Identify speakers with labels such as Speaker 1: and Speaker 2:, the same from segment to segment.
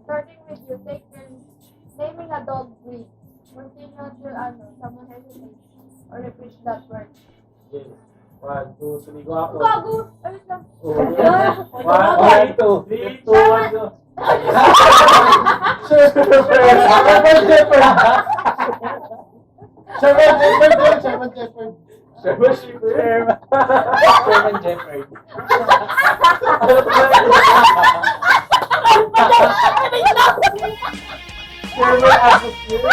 Speaker 1: Starting with you, take turns naming a dog breed. Continue until someone hesitates or repeats that word.
Speaker 2: Okay. 1, 2, 3, go ako.
Speaker 1: Gago! Ayun lang.
Speaker 2: Oh, yeah. 1, 2, 3, 2, 1, go.
Speaker 3: Sherman Shepherd.
Speaker 2: Sherman Shepherd. Sherman Associate.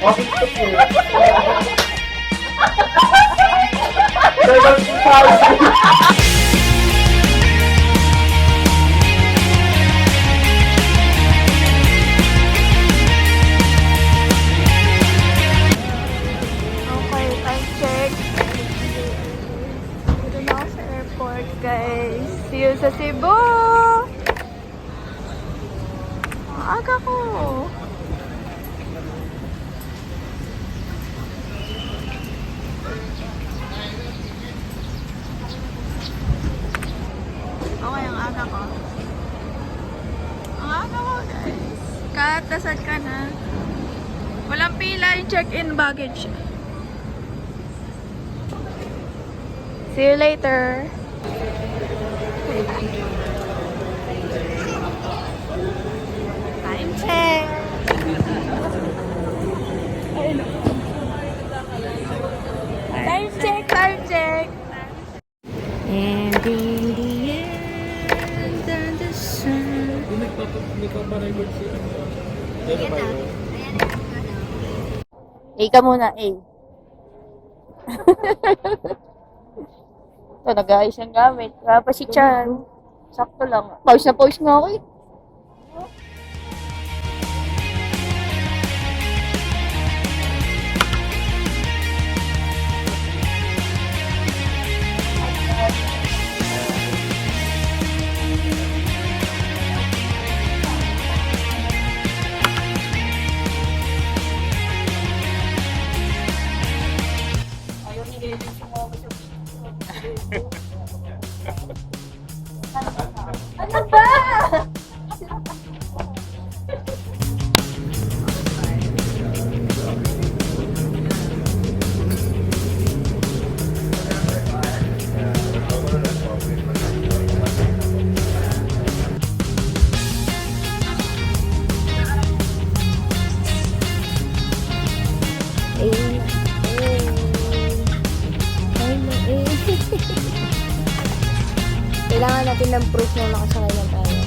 Speaker 2: Office Support. Sherman Society.
Speaker 1: Okay, time check. Dito na ako sa airport, guys. See you sa Cebu! Ang aga ko. Okay, ang aga ko. Ang aga ko, guys. Kat, nasaan ka na? Walang pila yung check-in baggage. See you later. Time check. Time check, time check. And in the end, and the sun. A ka muna, A. Ito, nag-aayos ang gamit. Wala pa si Chan. Sakto lang. Pause na pause nga ako eh. Ano ba? Kailangan natin ng proof na nakasakay na tayo.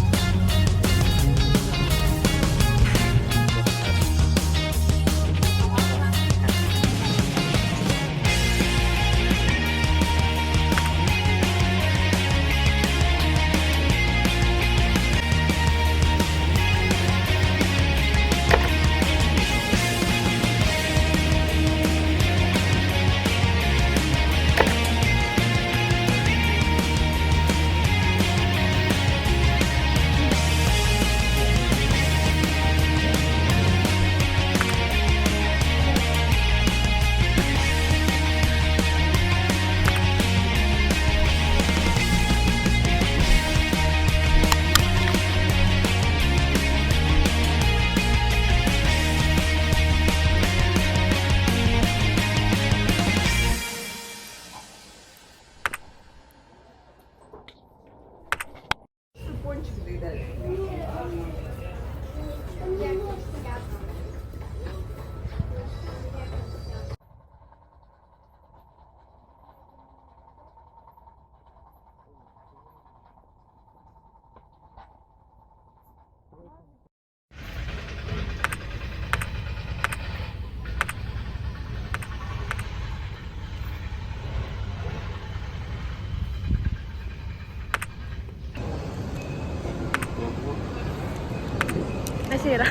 Speaker 1: Nasira.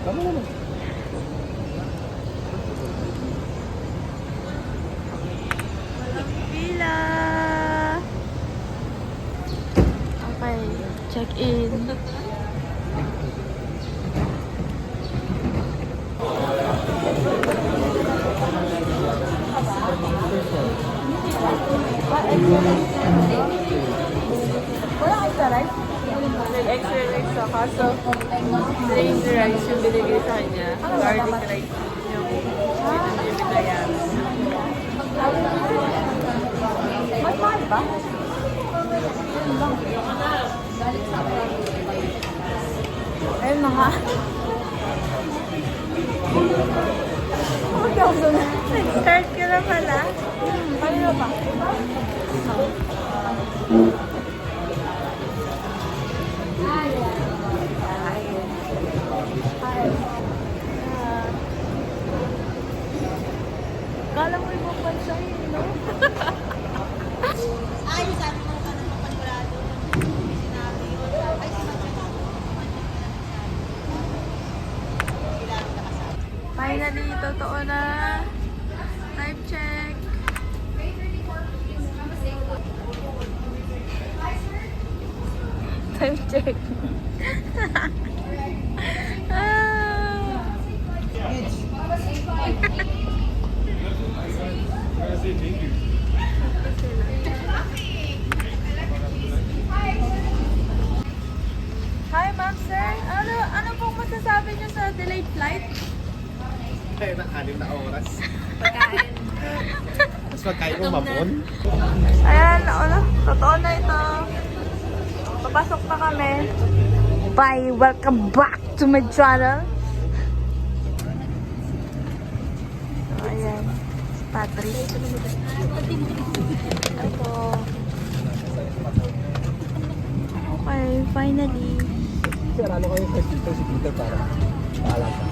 Speaker 3: Tama naman.
Speaker 1: Walang pila. Okay, check in. Wala
Speaker 4: extra rice? May extra rice sa kaso plain rice yung binigay sa kanya. Garlic rice yung binayan.
Speaker 1: Mas mahal ba?
Speaker 4: Ayun na nga. Nag-start ka na pala.
Speaker 1: Kanino ba?
Speaker 4: Kala mo ibang bansa yun, no?
Speaker 5: Ay, sabi mo ka ng mapanigurado. Sinabi yun. Ay, sinabi mo. Kailangan ka kasama.
Speaker 4: Finally, totoo na. Time check. Time check. Ah. Hi, ma'am, sir. Ano pong masasabi niyo sa delayed flight?
Speaker 3: Kaya na 6 na oras. Tapos magkain mo mapon.
Speaker 4: Ayan, totoo na ito. Papasok na kami. Bye! Welcome back to my channel. So, ayan. Si Patrick. Ito. Okay, finally.
Speaker 2: Sir, ano kayo sa Peter para paalam ka?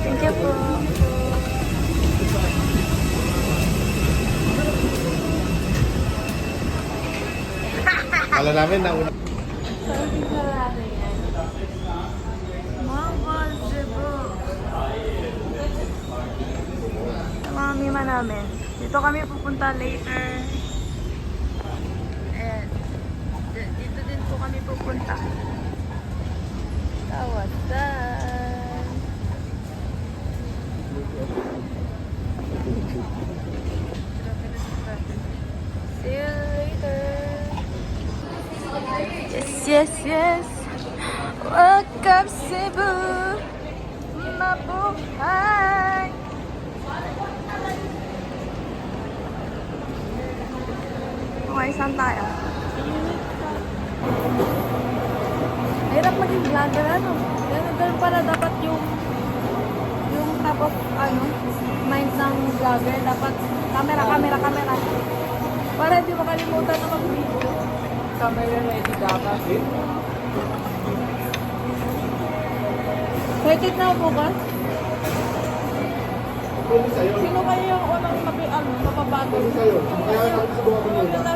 Speaker 4: Thank you po.
Speaker 3: Kala namin na una.
Speaker 4: Mama, Cebu. Sa mga mima namin. Dito kami pupunta later. Ayan. Dito din po kami pupunta. Kawasan. See you later. Yes, yes, yes. Welcome Cebu. Mabuhay. Okay, saan tayo? Hirap maging vlogger, ano? Ganun pala dapat yung type of, mind ng vlogger. Dapat camera. Para hindi makalimutan na mag-video.
Speaker 2: Camera ready dapat.
Speaker 4: Excited na ako bukas.
Speaker 3: Pwede sa'yo.
Speaker 4: Sino kayo yung unang mapabago?
Speaker 3: Pwede sa'yo. Kaya ako subukan ko muna.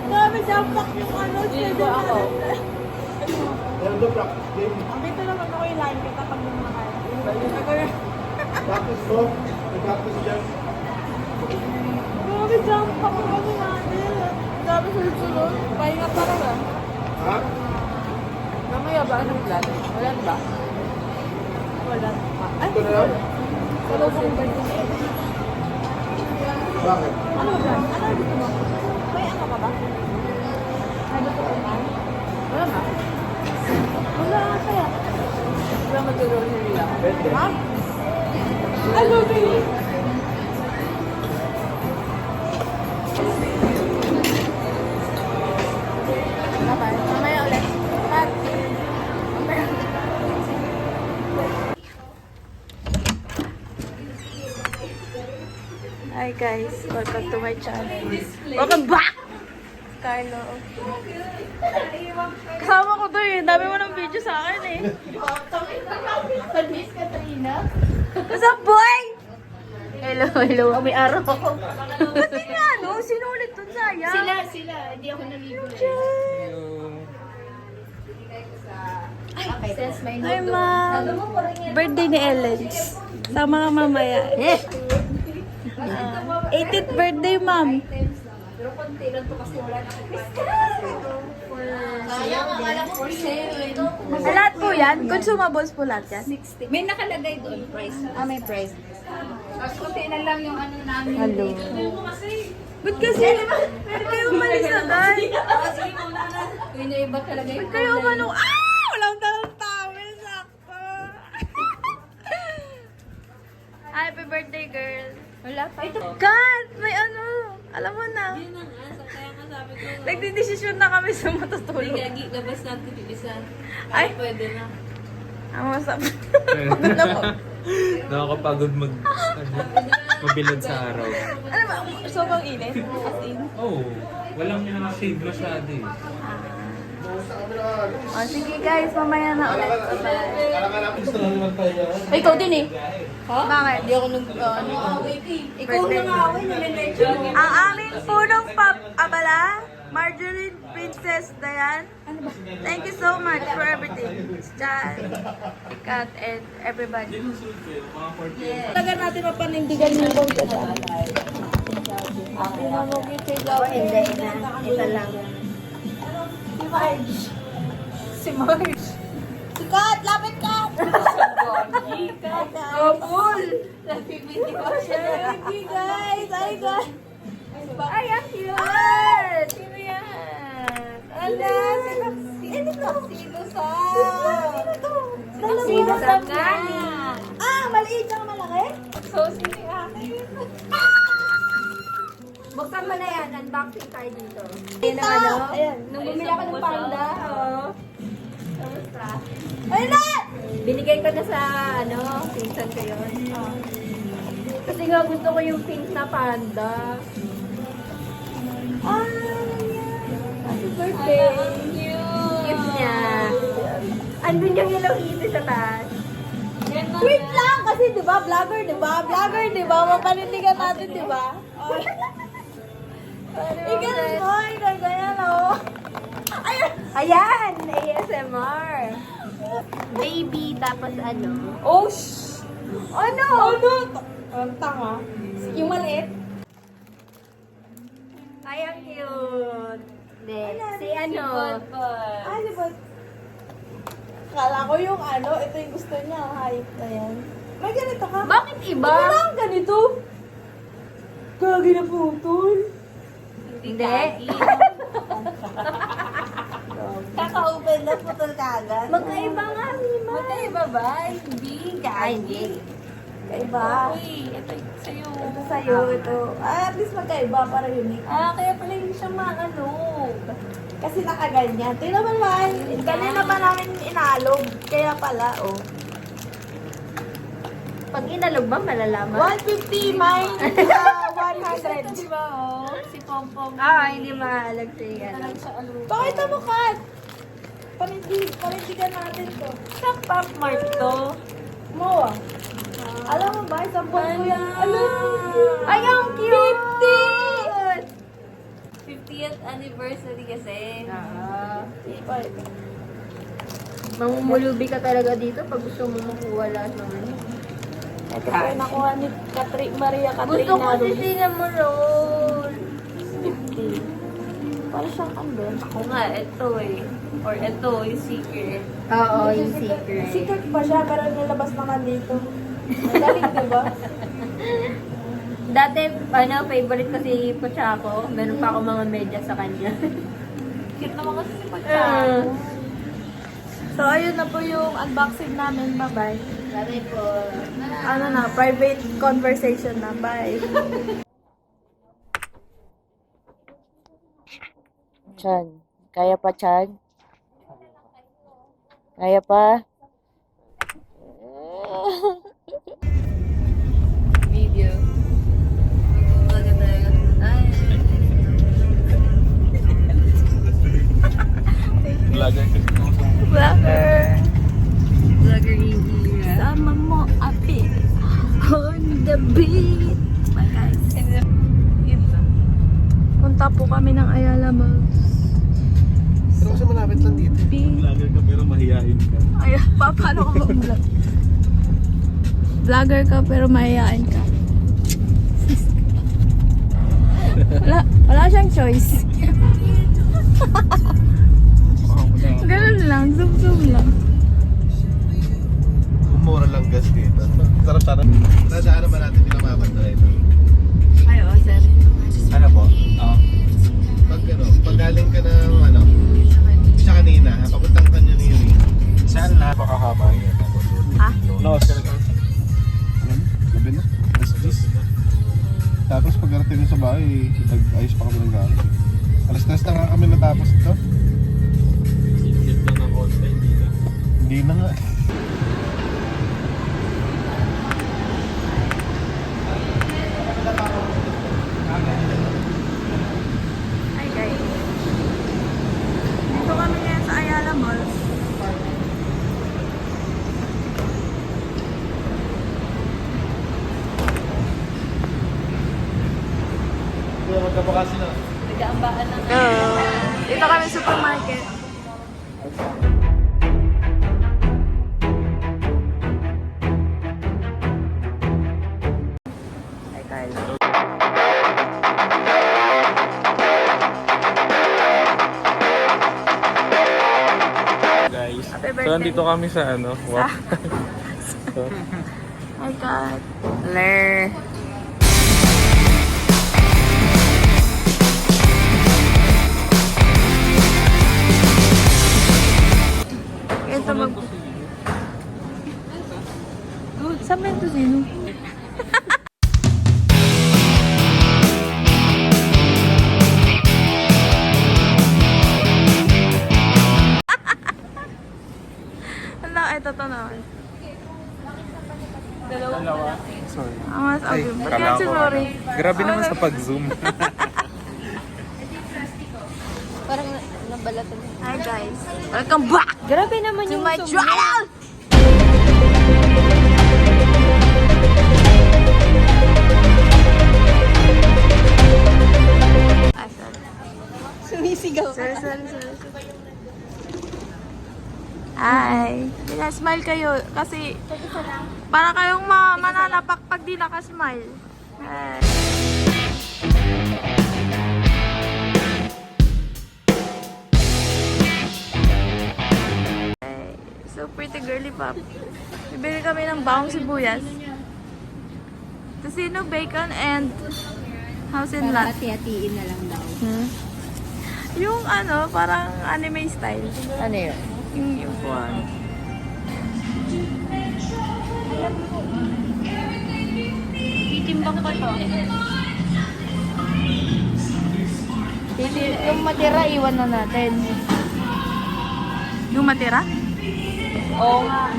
Speaker 4: Grabe, jump-pack yung schedule
Speaker 2: ako.
Speaker 4: natin.
Speaker 3: Meron doon practice game.
Speaker 4: Ang dito naman ako yung line kita pag lumakain.
Speaker 3: Practice mo. Nag-practice dyan.
Speaker 4: Grabe, jump-pack yung natin. Grabe, sunod-sunod. Pahinga talaga. ba? Anong plan? Wala ba? Wala pa. Ay,
Speaker 3: Ito na lang?
Speaker 4: salubong ba din?
Speaker 3: Bakit?
Speaker 4: Ano ba? Ano gusto mo? May ano ka ba? May gusto ko ba? Wala ba? Wala kaya. Wala mag-grocery lang.
Speaker 3: Pwede.
Speaker 4: Ha? Ano ba yun? Okay, mamaya ulit. Cut. Hi guys, welcome to my channel. Welcome back! Carlo. Kasama ko to eh. Dami mo ng video sa akin eh.
Speaker 1: Miss Katrina.
Speaker 4: What's up, boy? Hello, hello. May araw. Kasi nga, no? Sinulit dun sayang.
Speaker 1: Sila. Hindi ako naligo. Says may
Speaker 4: Hi, ma'am. Birthday ni Ellen. Sama ka mamaya. 18th birthday, ma'am.
Speaker 1: Pero konti lang to kasi wala na for sale.
Speaker 4: Lahat po yan? Consumables po lahat yan?
Speaker 1: 60. May nakalagay doon price. May price. Tapos konti na lang yung ano namin.
Speaker 4: Hello. Ba't kasi? Ba't kayo umalis agad?
Speaker 1: Yun yung iba talaga yung
Speaker 4: Ba't kayo umanong? Ah! Walang dalang towel. Sakto. Happy birthday, girl.
Speaker 1: Wala pa.
Speaker 4: God! May ano? Alam mo na.
Speaker 5: Yun na nga, kaya nga sabi ko,
Speaker 4: Nagdidesisyon na kami sa matutulog.
Speaker 5: gagi, labas natin yung isa.
Speaker 4: Ay!
Speaker 5: Pwede na.
Speaker 4: Ang masap. Pagod na po.
Speaker 2: Nakakapagod mabilad sa araw.
Speaker 4: Ano ba? Sobrang init? As in?
Speaker 2: Oh, walang shade masyado eh.
Speaker 4: Oh, sige guys, mamaya na ulit.
Speaker 3: Gusto na naman tayo.
Speaker 4: Ay, ikaw din eh. Bakit? Hindi ako nag...
Speaker 5: Ikaw na nga ako, nalilecture mo.
Speaker 4: Ang aming punong abala, Marjorie Princess Dayan. Thank you so much for everything. Jan, Kat, and everybody. Tagal natin mapanindigan yung bong sa dyan.
Speaker 1: Hindi na. Ito lang.
Speaker 4: Si Marge. Si Kat, lapit ka! Kapul! Thank you guys! Ay guys! Ay, ang cute! Sino yan? Ala, sino to? Sino sa? Sino to? Sino sa nga? Ah, maliit lang malaki? So, sino yung akin?
Speaker 1: Buksan mo na yan. Unboxing tayo dito.
Speaker 4: Ayan ang ano? Ayan.
Speaker 1: Nung bumili ako ng panda, kamusta?
Speaker 4: Ayun na!
Speaker 1: Binigay ko na sa, pinsan ko yun. Kasi nga gusto ko yung pink na panda.
Speaker 4: Ah,
Speaker 1: Happy birthday! Gift niya. Andun yung yellow ito sa taas.
Speaker 4: wait lang! Kasi diba, vlogger, diba? Vlogger, diba? Mapanindigan natin, diba? Ikaw mo, ganyan, oh.
Speaker 1: Ayan! ASMR. Baby, tapos ano?
Speaker 4: Oh, shh! Ano? Ano? Ang tanga. Yung maliit?
Speaker 1: Ay, ang cute. Hindi. Si ano?
Speaker 4: Ah, di ba? Kala ko yung ano, ito yung gusto niya, ang hype na yan. May ganito ka?
Speaker 1: Bakit iba?
Speaker 4: Ano lang ganito? Gagi na putol.
Speaker 1: Hindi.
Speaker 4: Kaka-open na putol ka agad.
Speaker 1: Magkaiba nga, Mima. Magkaiba ba? Hindi. Ay, hindi.
Speaker 4: Kaiba.
Speaker 5: Uy, ito sa'yo.
Speaker 4: Ito sa'yo, ito. Ah, at least magkaiba para unique.
Speaker 5: Kaya pala hindi siya maano.
Speaker 4: Kasi nakaganyan. Tingnan mo naman. Kanina pa namin inalog. Kaya pala, oh.
Speaker 1: Pag inalog ba, malalaman?
Speaker 4: 150 mine. 100.
Speaker 5: Diba, oh? Si Pompom.
Speaker 1: Hindi maalag siya.
Speaker 5: Talagang siya aluto.
Speaker 4: Pakita mo, Kat. Panindigan natin to.
Speaker 5: Sa Pop Mart to.
Speaker 4: Mo, ah. Alam mo ba, isang buwan ko yan. Alam mo.
Speaker 1: Ay, ang cute!
Speaker 5: 50th anniversary kasi.
Speaker 1: Mamumulubi ka talaga dito pag gusto mo makuha lahat ng ano.
Speaker 4: Ito po yung nakuha ni Maria Catrina.
Speaker 1: Gusto ko si cinnamon roll.
Speaker 4: Para siyang andun.
Speaker 5: Ako nga, ito eh. Or ito, yung secret.
Speaker 1: Oo, yung secret.
Speaker 4: Secret pa siya, pero nilabas naman dito. Magaling, diba?
Speaker 5: Dati, ano, favorite ko si Pochaco. Meron pa ako mga medyas sa kanya.
Speaker 4: Cute naman kasi si Pochaco. So, ayun na po yung unboxing namin. Bye-bye.
Speaker 1: Sabi po,
Speaker 4: Ano na, private conversation na. Bye.
Speaker 5: Chan. Kaya pa, Chan? Kaya pa? Video. Maganda yun. Ay.
Speaker 3: Vlogger kasi ko.
Speaker 4: Vlogger.
Speaker 5: Vlogger Indira.
Speaker 4: Sama mo, api. On the beat. Bye, guys. Punta po kami ng Ayala Malls.
Speaker 3: Pero kasi malapit lang dito. Vlogger ka pero mahihain ka.
Speaker 4: Ay, paano ko mag-vlog? Vlogger ka pero mahihain ka. Wala siyang choice. Ganun lang, zoom lang.
Speaker 3: Mura lang gas dito. Sarap-sarap. Nadaanan ba natin yung mga driver?
Speaker 4: Ay, oo, sir.
Speaker 3: Ano po? Oo. Pag galing ka ng siya kanina, papuntang Canyoneering. Saan na? Pakahaba yan.
Speaker 4: Ha?
Speaker 3: No, sir. Gabi na. Alas 10. Tapos pagkarating mo sa bahay, nag-ayos pa kami ng gamit. Alas 10 na nga kami natapos ito. Sisip lang ng konti, hindi na. Hindi na nga.
Speaker 4: Hi guys. Dito kami ngayon sa Ayala Malls.
Speaker 3: Kaya magkabakasi na.
Speaker 5: Nag-aambaan ng
Speaker 4: Dito kami sa supermarket. Hi Carla.
Speaker 2: Guys.
Speaker 4: Happy
Speaker 2: So,
Speaker 4: birthday.
Speaker 2: nandito kami sa what?
Speaker 4: Hi God. Ler. Ito mag... Saan ba ito sino? Hala, ito to naman.
Speaker 2: Sorry.
Speaker 4: Ang mas abim. Ba't
Speaker 2: Kala
Speaker 4: yan
Speaker 2: ko,
Speaker 4: sinori?
Speaker 2: Grabe naman sa pag-zoom.
Speaker 5: Parang nabalatan.
Speaker 4: Hi guys. Welcome back
Speaker 5: Grabe naman
Speaker 4: to
Speaker 5: yung
Speaker 4: my
Speaker 5: zoom
Speaker 4: channel! Ay, sorry.
Speaker 5: Sumisigaw ka.
Speaker 4: Sorry. Hi. Smile kayo kasi para kayong mananapak pag di nakasmile. Hi. Hey, so pretty girly pop. Bibili kami ng baong sibuyas. Tocino, bacon, and house and lot.
Speaker 5: Hati-hatiin na lang daw.
Speaker 4: Yung parang anime style.
Speaker 5: Ano yun?
Speaker 4: Yung kuwan.
Speaker 5: Titimbang pa to. Yung matira, iwan na natin.
Speaker 4: Yung matira?
Speaker 5: Oo nga.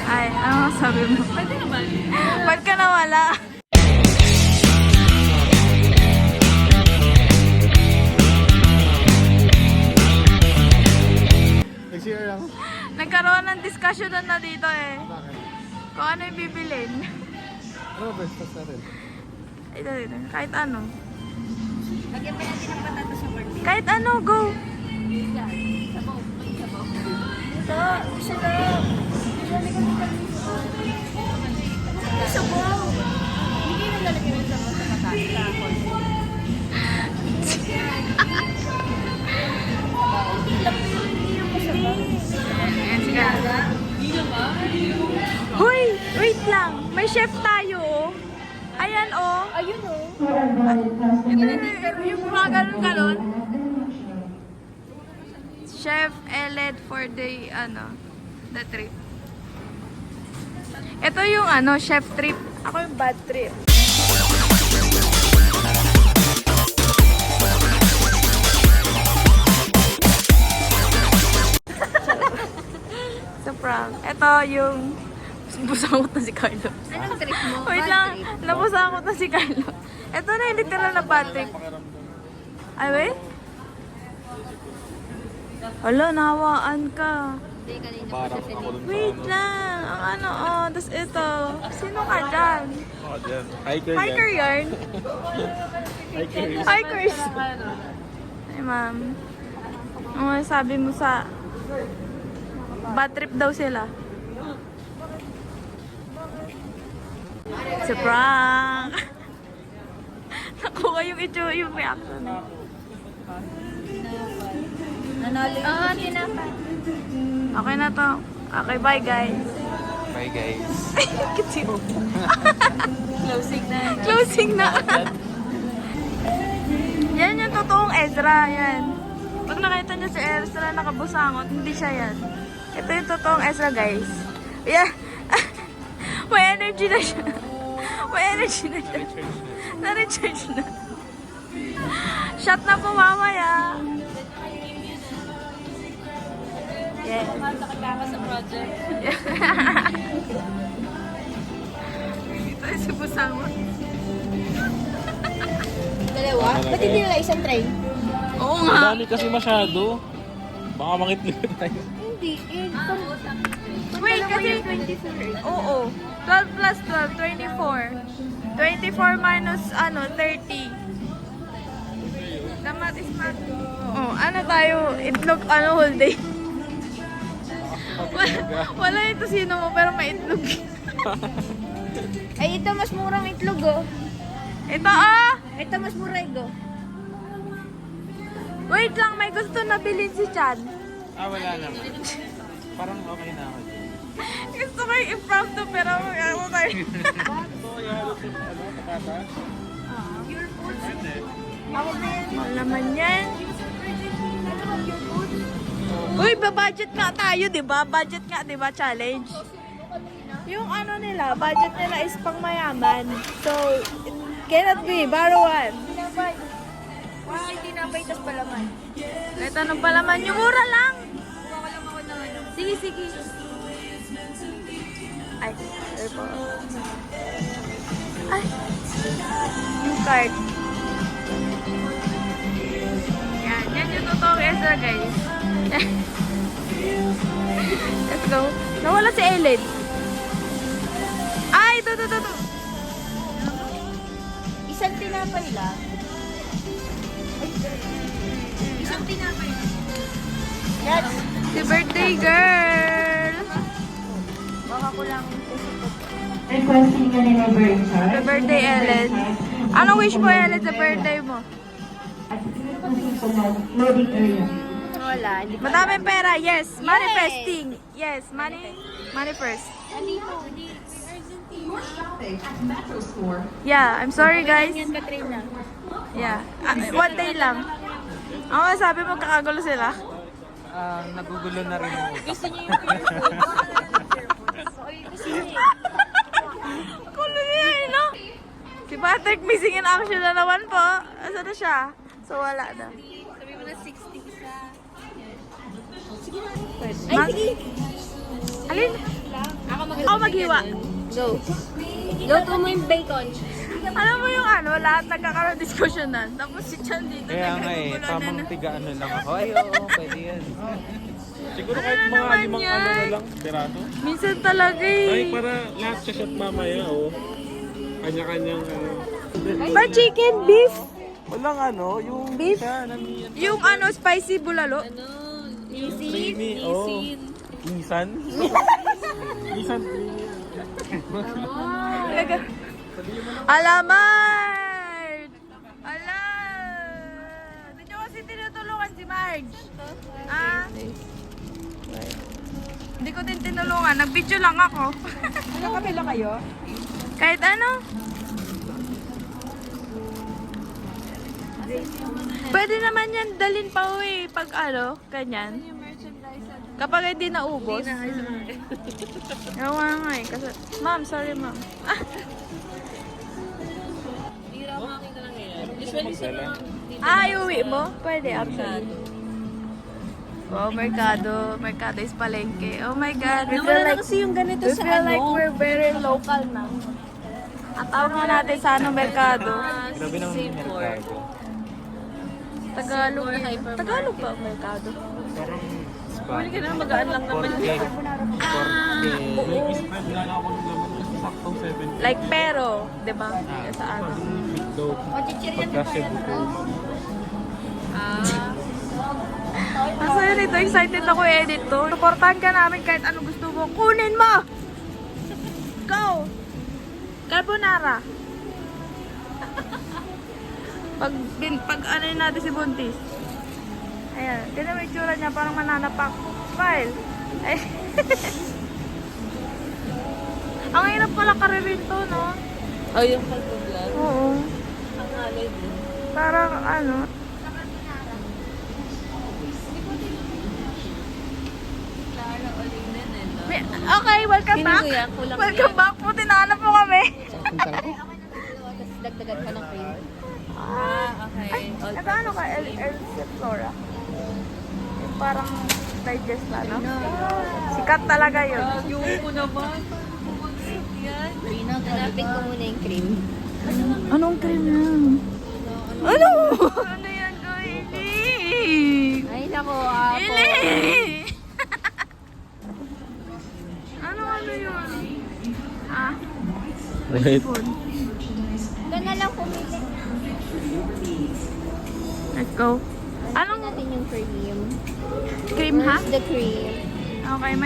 Speaker 4: Ay, ano sabi mo? Pwede naman. Ba't ka nawala?
Speaker 3: Nag-share lang.
Speaker 4: Nagkaroon ng discussion na dito eh. Kung ano yung bibilin.
Speaker 3: Ano ba best sa rin?
Speaker 4: Ito. Kahit ano.
Speaker 5: Lagyan pa natin ng patata sa birthday.
Speaker 4: Kahit ano, go!
Speaker 5: Sabaw. May sabaw.
Speaker 4: Ito, isa lang.
Speaker 5: Sabaw. Hindi na lalagyan ng sabaw sa patata. Sa corn.
Speaker 4: chef tayo, oh. Ayan, oh.
Speaker 1: Ayun o.
Speaker 4: Yung mga ganun-ganun. Chef Eled for the, the trip. Ito yung, chef trip. Ako yung bad trip. So, prank. Ito yung busangot na si Carlo.
Speaker 1: Anong trip mo?
Speaker 4: Wait lang, nabusangot na si Carlo. Ito na yung literal na bad trip. Ay, wait. Hala, nahawaan ka.
Speaker 1: Hindi, kanina
Speaker 3: Parang ako dun sa
Speaker 4: Wait lang. Ang tas ito. Sino ka dyan?
Speaker 3: Hiker
Speaker 4: Hiker yarn?
Speaker 3: Hiker.
Speaker 4: Hikers. Ay, ma'am. Ano sabi mo sa bad trip daw sila? Sa prank. Nakuha yung reaction.
Speaker 1: Nanalo yung tinapay.
Speaker 4: Okay na to. Okay, bye guys.
Speaker 3: Bye guys.
Speaker 4: Closing na. Closing na. Yan yung totoong Ezra. Yan. Pag nakita niyo si Ezra nakabusangot, hindi siya yan. Ito yung totoong Ezra, guys. Yeah. May energy na siya. May energy na siya. Na-recharge na. Shot na po mamaya. Yes.
Speaker 1: Nakakaka sa project.
Speaker 4: Ito yung si Busangot.
Speaker 1: Dalawa? Ba't hindi nila isang train?
Speaker 4: Oo nga.
Speaker 2: Dami kasi masyado. Baka mangitlig tayo.
Speaker 1: Hindi.
Speaker 4: Wait, kasi
Speaker 1: 24.
Speaker 4: oo. 12 plus 12, 24. 24 minus 30. The math is math. Oo, tayo? Itlog, whole day. Wala ito sino mo, pero may itlog.
Speaker 1: Ay, ito mas murang itlog oh.
Speaker 4: Ito
Speaker 1: Ito mas murang oh.
Speaker 4: Wait lang, may gusto na bilhin si Chan.
Speaker 2: Wala naman. Parang okay na ako.
Speaker 4: Gusto ko yung impromptu, pero ako tayo.
Speaker 2: Patatas?
Speaker 4: Mahal naman yan. Uy, babudget nga tayo, di ba? Budget nga, di ba? Challenge. Yung nila, budget nila is pang mayaman. So, it cannot be. Borrow one.
Speaker 1: Tinapay. Wow, tinapay tas palaman.
Speaker 4: Ito nung palaman, yung mura lang.
Speaker 1: Kuha ko lang ako ng ano.
Speaker 4: Sige, sige. Ay, sorry po. Ay, yung card. Yan yung totoong Ezra, guys. Let's go. Nawala si Ellen. Ay, ito.
Speaker 1: Isang tinapay lang. Isang tinapay lang. Yes.
Speaker 4: Si birthday girl.
Speaker 1: Baka ko lang.
Speaker 6: Requesting a neighbor in charge.
Speaker 4: Happy birthday, Ellen. Anong wish mo, Ellen, sa birthday mo?
Speaker 6: At loading area.
Speaker 1: Wala. Hindi pa.
Speaker 4: Madaming pera, yes. Manifesting. Yes, money first.
Speaker 1: Nandito.
Speaker 4: Yeah, I'm sorry guys.
Speaker 1: Yan, Katrina.
Speaker 4: Yeah, one day lang. Ang sabi mo, kakagulo sila.
Speaker 2: Nagugulo na rin ako.
Speaker 1: Gusto niya yung Oy, gusto niya.
Speaker 4: Kulo niya, no? Si Patrick missing in action na naman po. Asa na siya? So, wala na.
Speaker 1: Sabi mo na 60 isa.
Speaker 4: Ay, sige. Alin? Ako maghiwa.
Speaker 1: Go. Luto mo yung bacon.
Speaker 4: Alam mo yung lahat nagkakaroon diskusyonan. Tapos si Chan dito,
Speaker 2: Kaya nga
Speaker 4: nagkagulo na.
Speaker 2: tiga lang ako. Ay, oo, pwede yan. Siguro kahit mga
Speaker 4: naman
Speaker 2: 5
Speaker 4: yan?
Speaker 2: na lang, piraso.
Speaker 4: Minsan talaga eh.
Speaker 2: Para lahat siya shot mamaya, Kanya-kanyang,
Speaker 4: Ba chicken, beef?
Speaker 2: Walang yung
Speaker 4: Beef?
Speaker 2: isa, namiyan.
Speaker 4: Yung spicy bulalo?
Speaker 2: Creamy, Nisan? Nisan,
Speaker 4: Alamard! Ala! Hindi nyo kasi tinutulungan si Marge. Hindi ko din tinulungan. Nag-video lang ako.
Speaker 1: Ano kapila kayo?
Speaker 4: Kahit ano. Pwede naman yan dalhin pa uwi pag ano, ganyan. Kapag hindi naubos. Ewan nga eh. Kasi, ma'am, sorry ma'am. Iuwi mo? Pwede, actually. Oh, Mercado. Mercado is palengke. Oh my God. We feel like,
Speaker 5: kasi yung ganito
Speaker 4: we feel like we're very local na. At tawag nga natin sa ano, Mercado.
Speaker 2: Grabe naman yung merkado.
Speaker 4: Tagalog. Tagalog ba ang Mercado?
Speaker 2: Huli ka na, magaan lang naman yun. Spread lang ako ng laman kasi saktong 70.
Speaker 4: Like pero, di ba? Sa ano.
Speaker 2: Meatloaf. Pagka Cebu po.
Speaker 4: Kasi yun ito, excited ako i-edit to. Supportahan ka namin kahit ano gusto mo. Kunin mo! Go! Carbonara. Pag ano yun natin si Buntis. Ayan, ganyan may itsura niya, parang mananapak. Smile. Ay. Ang hirap pala karirin to, no?
Speaker 5: Oh, yung pag-vlog.
Speaker 4: Oo.
Speaker 5: Ang alay din.
Speaker 4: Parang ano. Okay, welcome
Speaker 5: Sino
Speaker 4: back.
Speaker 5: kuya? Kulang
Speaker 4: Welcome back po, tinahanap po kami.
Speaker 5: Tapos dagdagan pa ng cream. Okay.
Speaker 4: Ito ano ka, El Flora? Yung parang digest na, no? Sikat talaga yun.
Speaker 5: Yung ko naman. Yan. Hanapin ko muna yung cream.
Speaker 4: Anong cream yan? Ano? Ano yan, Ili?
Speaker 5: Ay, nako.
Speaker 4: Ili! Ano yun? Ha?
Speaker 2: Right.
Speaker 5: Ito na lang pumili.
Speaker 4: Let's go. Anong
Speaker 5: Natin yung cream.
Speaker 4: cream, ha?
Speaker 5: The cream.
Speaker 4: Okay,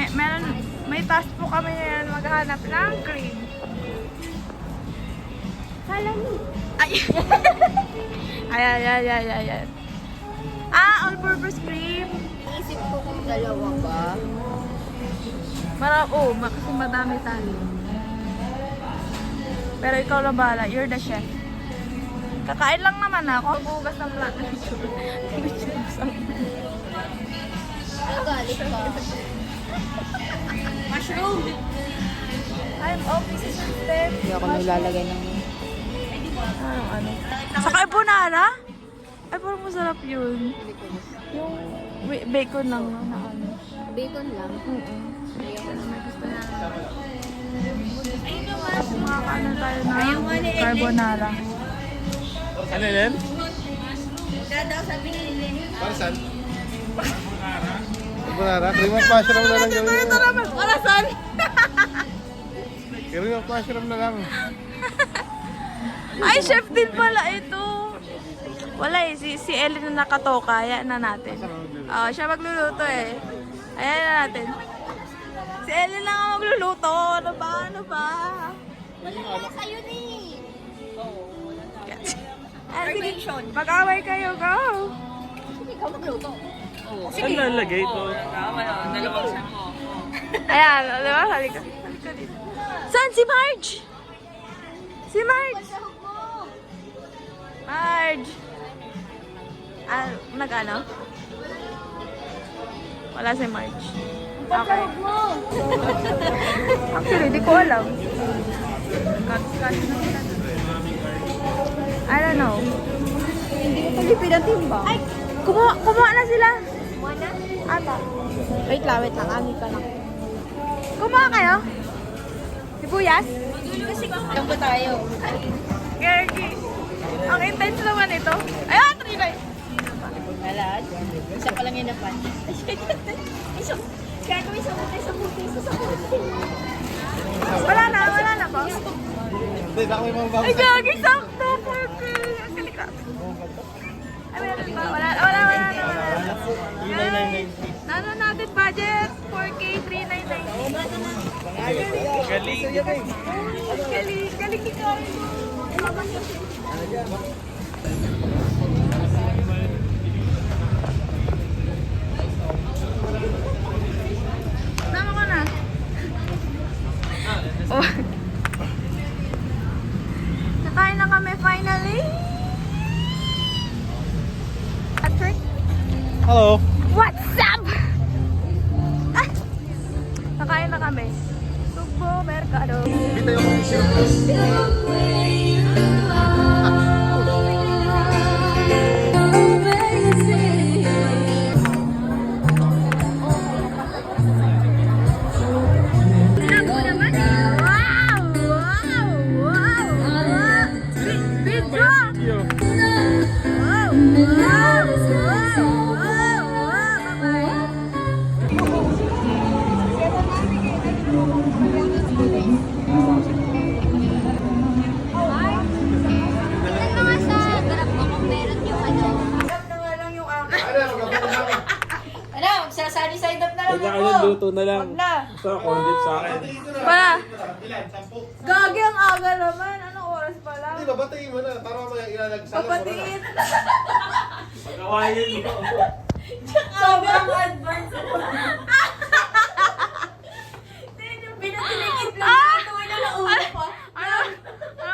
Speaker 4: may task po kami ngayon maghanap ng cream.
Speaker 5: Salami.
Speaker 4: Ay! Ayan. All-purpose cream.
Speaker 5: Iisip ko kung dalawa ba.
Speaker 4: Kasi madami tayo. Pero ikaw na bahala. You're the chef. Kakain lang naman ako. Bugas ng plato.
Speaker 5: Nagalit ka. Mushroom.
Speaker 4: I'm office system.
Speaker 5: Hindi ako nilalagay ng...
Speaker 4: Ano? Sa carbonara? Ay, parang masarap yun. Yung bacon lang na ano.
Speaker 5: Bacon lang.
Speaker 4: May gusto na. Makakaano tayo na carbonara.
Speaker 2: Ano yan?
Speaker 3: Para saan? Carbonara? Cream of mushroom na lang gawin mo.
Speaker 4: Para saan?
Speaker 3: Cream of mushroom na lang.
Speaker 4: Ay, chef din pala ito. Wala eh, si Ellen na nakatoka. Ayan na natin. Siya magluluto eh. Ayan na natin. Si Ellen lang ang magluluto. Ano ba?
Speaker 5: Sa'yo ni.
Speaker 4: Sige, mag-away kayo, go!
Speaker 5: Ikaw magluto.
Speaker 2: Saan lalagay ito?
Speaker 4: Ayan, di ba? Halika dito. Saan si Marge? Si Marge! Marge! Nag-ano? Wala si Marge. Okay. Actually, di ko alam. I don't know.
Speaker 5: Hindi ko palipid ang timba.
Speaker 4: Ay! Kumuha na sila!
Speaker 5: Kumuha na?
Speaker 4: Ata.
Speaker 5: Wait lang. Angin ka lang.
Speaker 4: Kumuha kayo? Sibuyas?
Speaker 5: Ilan po tayo?
Speaker 4: Gergi. Ang intense naman ito. Ayan, trinay!
Speaker 5: Alas. Isa pa lang yun na pan. Kaya kami sa buti.
Speaker 4: Wala na po.
Speaker 3: Hindi, baka may mga bago.
Speaker 4: Ay, gagi, sakto. Porque, ang kalikat. Ay, meron ba? Wala na. Nano natin budget? 4K, 399. Galing ikaw. Nama ko na. Oh.
Speaker 3: Hello.
Speaker 4: What's up? Ah! Nakain na kami. Sugbo, Mercado.
Speaker 3: Bita yung
Speaker 1: Ano, sasali-side up na lang
Speaker 2: Kaya
Speaker 1: ako.
Speaker 2: ka luto na lang.
Speaker 1: Wag na.
Speaker 2: Sa corn dip sa akin.
Speaker 4: Wala.
Speaker 1: Gagi ang aga naman. Anong oras pa lang?
Speaker 3: Hindi, babatiin mo na. Para mamaya ilalagsalan mo na.
Speaker 1: Papatiin.
Speaker 2: Pag-awayin mo.
Speaker 1: Sobrang advance. Pinatinikit lang. Tuwi na naulo pa.
Speaker 4: Ano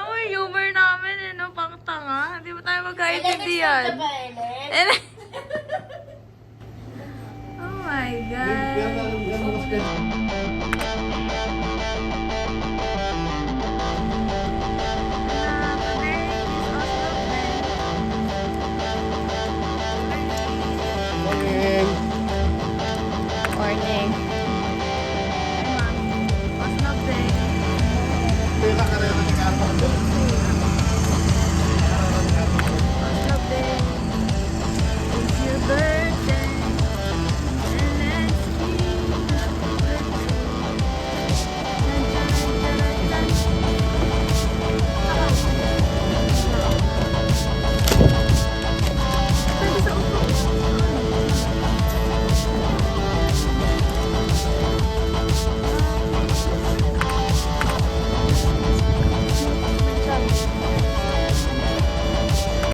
Speaker 4: mo yung humor namin eh, no? Pang tanga. Hindi ba tayo magkaintindihan? Oh my God.
Speaker 3: Ganun mas